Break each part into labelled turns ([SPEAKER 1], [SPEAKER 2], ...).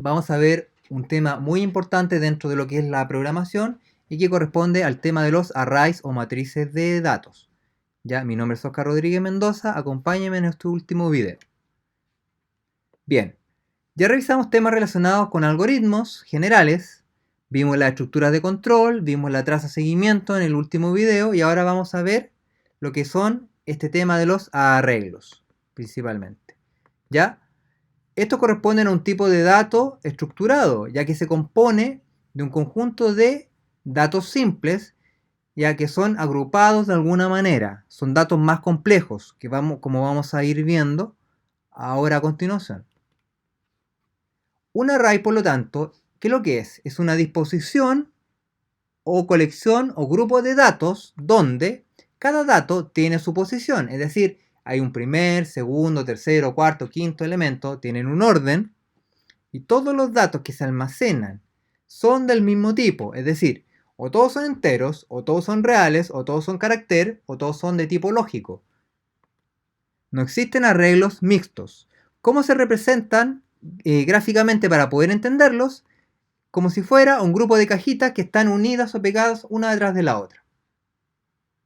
[SPEAKER 1] vamos a ver un tema muy importante dentro de lo que es la programación y que corresponde al tema de los arrays o matrices de datos. Ya, mi nombre es Oscar Rodríguez Mendoza, acompáñenme en este último video. Bien, ya revisamos temas relacionados con algoritmos generales, vimos las estructuras de control, vimos la traza seguimiento en el último video y ahora vamos a ver lo que son este tema de los arreglos, principalmente. ¿Ya? Estos corresponden a un tipo de dato estructurado, ya que se compone de un conjunto de datos simples, ya que son agrupados de alguna manera. Son datos más complejos, como vamos a ir viendo ahora a continuación. Un array, por lo tanto, ¿qué es lo que es? Es una disposición o colección o grupo de datos donde cada dato tiene su posición, es decir, hay un primer, segundo, tercero, cuarto, quinto elemento, tienen un orden, y todos los datos que se almacenan son del mismo tipo, es decir, o todos son enteros, o todos son reales, o todos son carácter, o todos son de tipo lógico. No existen arreglos mixtos. ¿Cómo se representan gráficamente para poder entenderlos? Como si fuera un grupo de cajitas que están unidas o pegadas una detrás de la otra.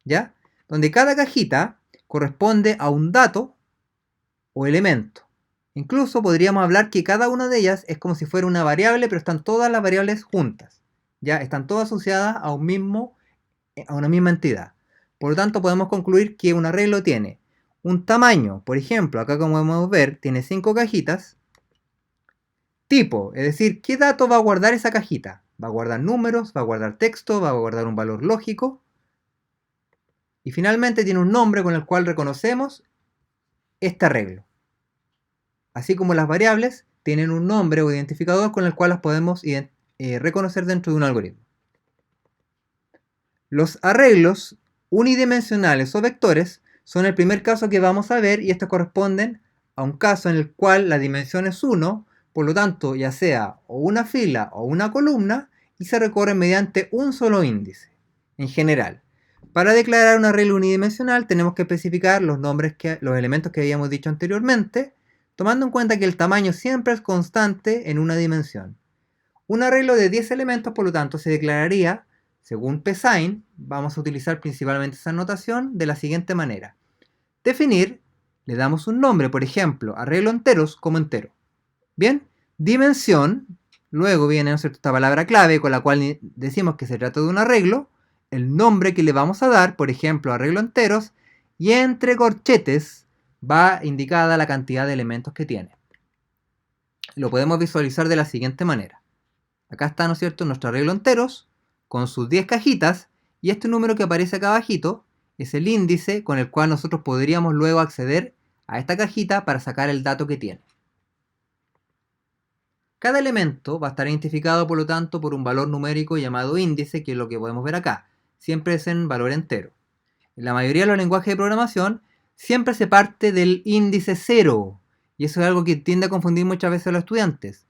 [SPEAKER 1] ¿Ya? Donde cada cajita corresponde a un dato o elemento. Incluso podríamos hablar que cada una de ellas es como si fuera una variable, pero están todas las variables juntas. Ya están todas asociadas a una misma entidad. Por lo tanto, podemos concluir que un arreglo tiene un tamaño, por ejemplo, acá como podemos ver, tiene 5 cajitas. Tipo, es decir, ¿qué dato va a guardar esa cajita? Va a guardar números, va a guardar texto, va a guardar un valor lógico. Y finalmente tiene un nombre con el cual reconocemos este arreglo. Así como las variables tienen un nombre o identificador con el cual las podemos reconocer dentro de un algoritmo. Los arreglos unidimensionales o vectores son el primer caso que vamos a ver y estos corresponden a un caso en el cual la dimensión es 1, por lo tanto ya sea o una fila o una columna y se recorren mediante un solo índice, en general. Para declarar un arreglo unidimensional tenemos que especificar los elementos que habíamos dicho anteriormente, tomando en cuenta que el tamaño siempre es constante en una dimensión. Un arreglo de 10 elementos, por lo tanto, se declararía, según Psign, vamos a utilizar principalmente esa notación de la siguiente manera. Definir, le damos un nombre, por ejemplo, arreglo enteros como entero. Bien, dimensión, luego viene, ¿no es cierto?, esta palabra clave con la cual decimos que se trata de un arreglo, el nombre que le vamos a dar, por ejemplo, arreglo enteros, y entre corchetes va indicada la cantidad de elementos que tiene. Lo podemos visualizar de la siguiente manera. Acá está, ¿no es cierto?, nuestro arreglo enteros, con sus 10 cajitas, y este número que aparece acá abajito es el índice con el cual nosotros podríamos luego acceder a esta cajita para sacar el dato que tiene. Cada elemento va a estar identificado, por lo tanto, por un valor numérico llamado índice, que es lo que podemos ver acá. Siempre es en valor entero. En la mayoría de los lenguajes de programación, siempre se parte del índice 0. Y eso es algo que tiende a confundir muchas veces a los estudiantes.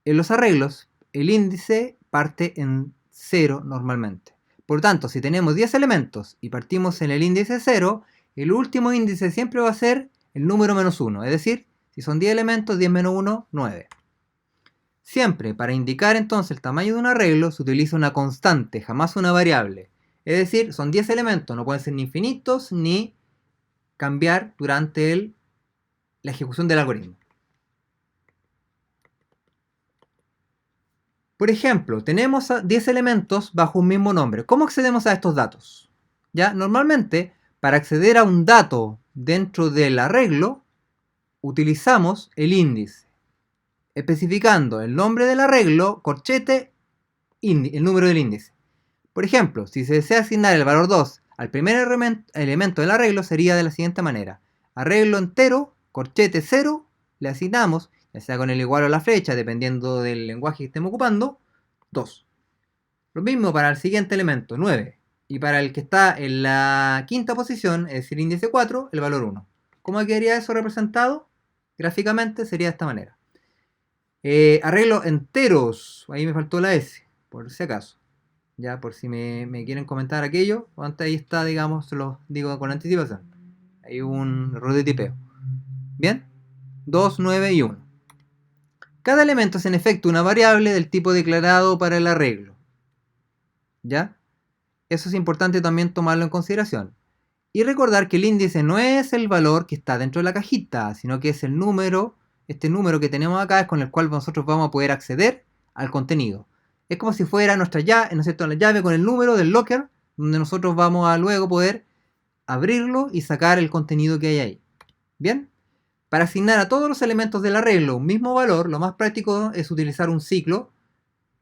[SPEAKER 1] En los arreglos, el índice parte en 0 normalmente. Por lo tanto, si tenemos 10 elementos y partimos en el índice 0, el último índice siempre va a ser el número menos 1. Es decir, si son 10 elementos, 10 menos 1, 9. Siempre, para indicar entonces el tamaño de un arreglo, se utiliza una constante, jamás una variable. Es decir, son 10 elementos, no pueden ser ni infinitos ni cambiar durante la ejecución del algoritmo. Por ejemplo, tenemos 10 elementos bajo un mismo nombre. ¿Cómo accedemos a estos datos? ¿Ya? Normalmente, para acceder a un dato dentro del arreglo, utilizamos el índice, especificando el nombre del arreglo, corchete, el número del índice. Por ejemplo, si se desea asignar el valor 2 al primer elemento del arreglo, sería de la siguiente manera. Arreglo entero, corchete 0, le asignamos, ya sea con el igual o la flecha, dependiendo del lenguaje que estemos ocupando, 2. Lo mismo para el siguiente elemento, 9. Y para el que está en la quinta posición, es decir, índice 4, el valor 1. ¿Cómo quedaría eso representado? Gráficamente sería de esta manera. Arreglo enteros, ahí me faltó la S, por si acaso. Ya, por si me quieren comentar aquello, antes ahí está, digamos, se los digo con anticipación. Hay un error de tipeo. Bien, 2, 9 y 1. Cada elemento es en efecto una variable del tipo declarado para el arreglo. ¿Ya? Eso es importante también tomarlo en consideración. Y recordar que el índice no es el valor que está dentro de la cajita, sino que es el número, este número que tenemos acá es con el cual nosotros vamos a poder acceder al contenido. Es como si fuera nuestra llave, ¿no es cierto?, la llave con el número del locker, donde nosotros vamos a luego poder abrirlo y sacar el contenido que hay ahí. ¿Bien? Para asignar a todos los elementos del arreglo un mismo valor, lo más práctico es utilizar un ciclo,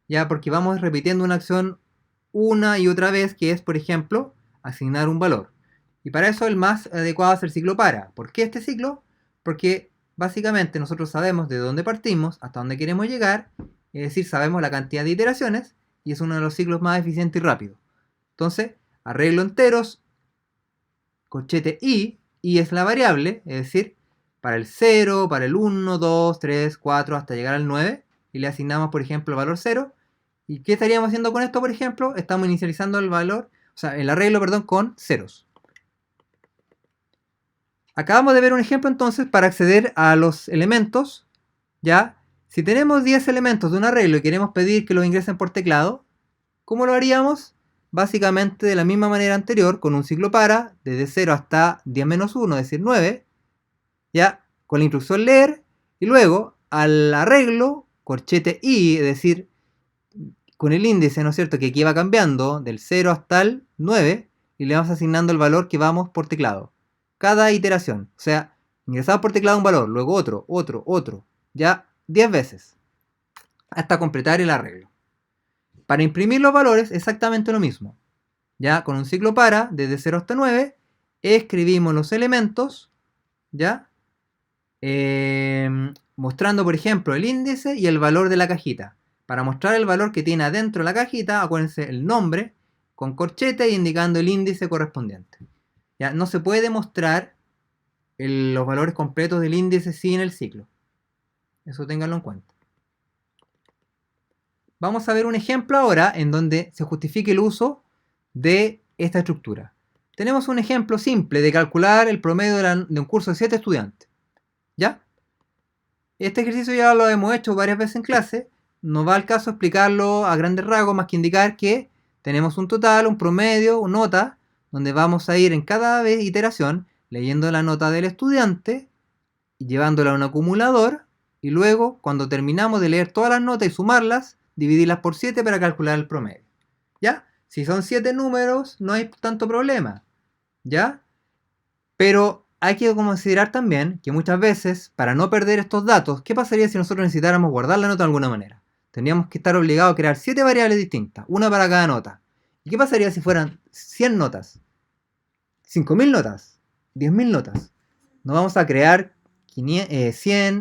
[SPEAKER 1] ya porque vamos repitiendo una acción una y otra vez, que es, por ejemplo, asignar un valor. Y para eso el más adecuado es el ciclo para. ¿Por qué este ciclo? Porque básicamente nosotros sabemos de dónde partimos, hasta dónde queremos llegar, es decir, sabemos la cantidad de iteraciones, y es uno de los ciclos más eficientes y rápidos. Entonces, arreglo enteros, corchete i es la variable, es decir, para el 0, para el 1, 2, 3, 4, hasta llegar al 9, y le asignamos, por ejemplo, el valor 0. ¿Y qué estaríamos haciendo con esto, por ejemplo? Estamos inicializando el valor, o sea, el arreglo, perdón, con ceros. Acabamos de ver un ejemplo entonces para acceder a los elementos, ¿ya? Si tenemos 10 elementos de un arreglo y queremos pedir que los ingresen por teclado, ¿cómo lo haríamos? Básicamente de la misma manera anterior, con un ciclo para, desde 0 hasta 10 menos 1, es decir, 9, ¿ya? Con la instrucción leer, y luego al arreglo, corchete i, es decir, con el índice, ¿no es cierto?, que aquí va cambiando del 0 hasta el 9, y le vamos asignando el valor que vamos por teclado. Cada iteración, o sea, ingresamos por teclado un valor, luego otro, ya 10 veces, hasta completar el arreglo. Para imprimir los valores, exactamente lo mismo. Ya con un ciclo para, desde 0 hasta 9, escribimos los elementos, ¿ya? Mostrando, por ejemplo, el índice y el valor de la cajita. Para mostrar el valor que tiene adentro la cajita, acuérdense el nombre con corchete indicando el índice correspondiente. ¿Ya? No se puede mostrar los valores completos del índice sin el ciclo. Eso ténganlo en cuenta. Vamos a ver un ejemplo ahora en donde se justifique el uso de esta estructura. Tenemos un ejemplo simple de calcular el promedio de un curso de 7 estudiantes. ¿Ya? Este ejercicio ya lo hemos hecho varias veces en clase. No va al caso explicarlo a grandes rasgos, más que indicar que tenemos un total, un promedio, una nota, donde vamos a ir en cada iteración leyendo la nota del estudiante y llevándola a un acumulador, y luego, cuando terminamos de leer todas las notas y sumarlas, dividirlas por 7 para calcular el promedio. ¿Ya? Si son 7 números, no hay tanto problema. ¿Ya? Pero hay que considerar también que muchas veces, para no perder estos datos, ¿qué pasaría si nosotros necesitáramos guardar la nota de alguna manera? Tendríamos que estar obligados a crear 7 variables distintas, una para cada nota. ¿Y qué pasaría si fueran 100 notas? 5.000 notas, 10.000 notas. No vamos a crear 100,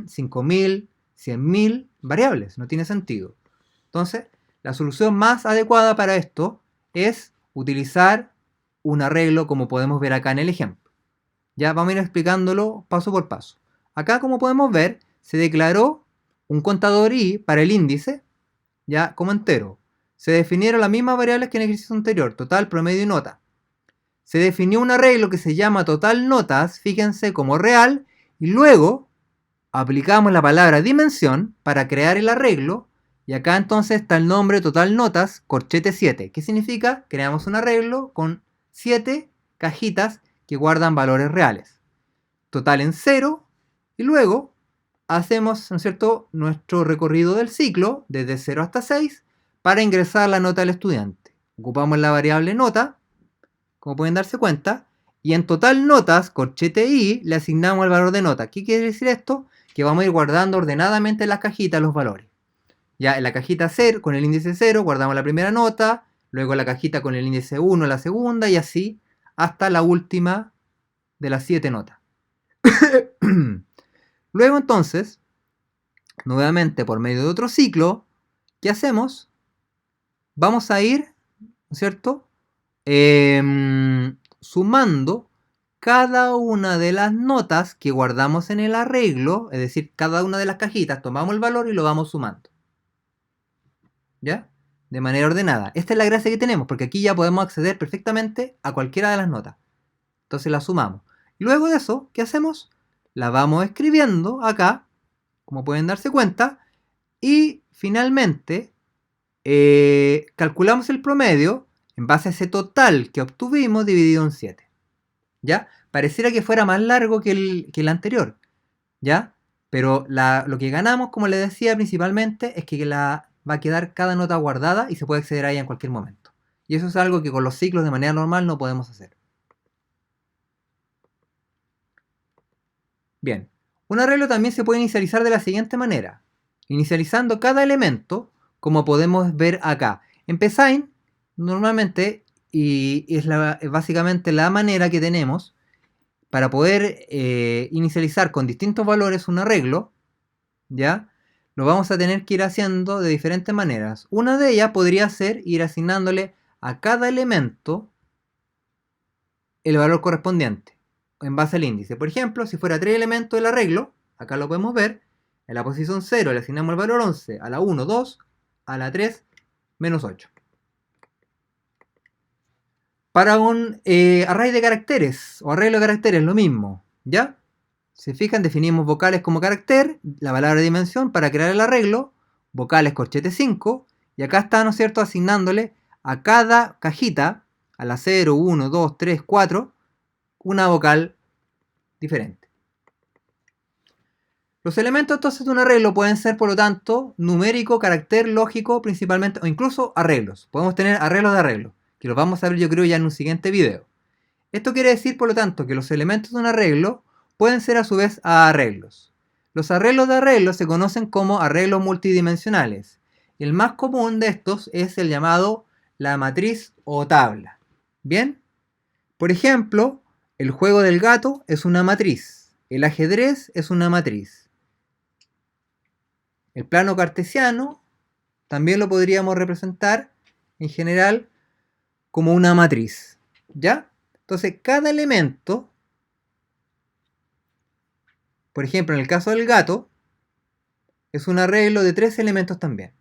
[SPEAKER 1] 5.000, 100.000 variables. No tiene sentido. Entonces, la solución más adecuada para esto es utilizar un arreglo como podemos ver acá en el ejemplo. Ya vamos a ir explicándolo paso por paso. Acá, como podemos ver, se declaró un contador i para el índice, ya como entero. Se definieron las mismas variables que en el ejercicio anterior, total, promedio y nota. Se definió un arreglo que se llama total notas, fíjense, como real, y luego aplicamos la palabra dimensión para crear el arreglo, y acá entonces está el nombre total notas, corchete 7. ¿Qué significa? Creamos un arreglo con 7 cajitas que guardan valores reales. Total en 0, y luego hacemos, ¿no es cierto?, nuestro recorrido del ciclo, desde 0 hasta 6, para ingresar la nota del estudiante. Ocupamos la variable nota, como pueden darse cuenta, y en total notas, corchete i, le asignamos el valor de nota. ¿Qué quiere decir esto? Que vamos a ir guardando ordenadamente en las cajitas los valores. Ya en la cajita 0, con el índice 0, guardamos la primera nota, luego la cajita con el índice 1, la segunda, y así hasta la última de las 7 notas. Luego entonces, nuevamente por medio de otro ciclo, ¿qué hacemos? Vamos a ir, ¿no es cierto?, sumando cada una de las notas que guardamos en el arreglo, es decir, cada una de las cajitas, tomamos el valor y lo vamos sumando. ¿Ya? De manera ordenada. Esta es la gracia que tenemos, porque aquí ya podemos acceder perfectamente a cualquiera de las notas. Entonces la sumamos. Luego de eso, ¿qué hacemos? La vamos escribiendo acá, como pueden darse cuenta, Y finalmente, calculamos el promedio en base a ese total que obtuvimos dividido en 7. ¿Ya? Pareciera que fuera más largo que el anterior. ¿Ya? Pero lo que ganamos, como les decía principalmente, es que va a quedar cada nota guardada y se puede acceder a ella en cualquier momento. Y eso es algo que con los ciclos de manera normal no podemos hacer. Bien, un arreglo también se puede inicializar de la siguiente manera. Inicializando cada elemento, como podemos ver acá. En Psign, normalmente, y es básicamente la manera que tenemos para poder inicializar con distintos valores un arreglo, ¿ya? Lo vamos a tener que ir haciendo de diferentes maneras. Una de ellas podría ser ir asignándole a cada elemento el valor correspondiente en base al índice. Por ejemplo, si fuera 3 elementos del arreglo, acá lo podemos ver, en la posición 0 le asignamos el valor 11, a la 1, 2, a la 3, menos 8. Para un array de caracteres o arreglo de caracteres, lo mismo, ¿ya? Si fijan, definimos vocales como carácter, la palabra dimensión para crear el arreglo, vocales corchete 5, y acá está, ¿no es cierto?, asignándole a cada cajita, a la 0, 1, 2, 3, 4, una vocal diferente. Los elementos entonces de un arreglo pueden ser, por lo tanto, numérico, carácter, lógico, principalmente, o incluso arreglos. Podemos tener arreglos de arreglo, que los vamos a ver yo creo ya en un siguiente video. Esto quiere decir, por lo tanto, que los elementos de un arreglo pueden ser a su vez arreglos. Los arreglos de arreglos se conocen como arreglos multidimensionales. El más común de estos es el llamado la matriz o tabla. ¿Bien? Por ejemplo, el juego del gato es una matriz. El ajedrez es una matriz. El plano cartesiano también lo podríamos representar en general como una matriz. ¿Ya? Entonces, cada elemento, por ejemplo, en el caso del gato, es un arreglo de 3 elementos también.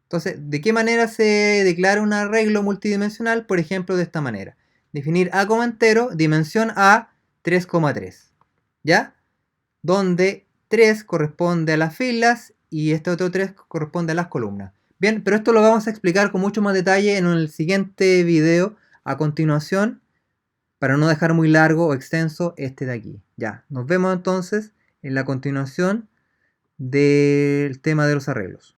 [SPEAKER 1] Entonces, ¿de qué manera se declara un arreglo multidimensional? Por ejemplo, de esta manera. Definir A como entero, dimensión A, 3,3. ¿Ya? Donde 3 corresponde a las filas y este otro 3 corresponde a las columnas. Bien, pero esto lo vamos a explicar con mucho más detalle en el siguiente video a continuación, para no dejar muy largo o extenso este de aquí. Ya, nos vemos entonces en la continuación del tema de los arreglos.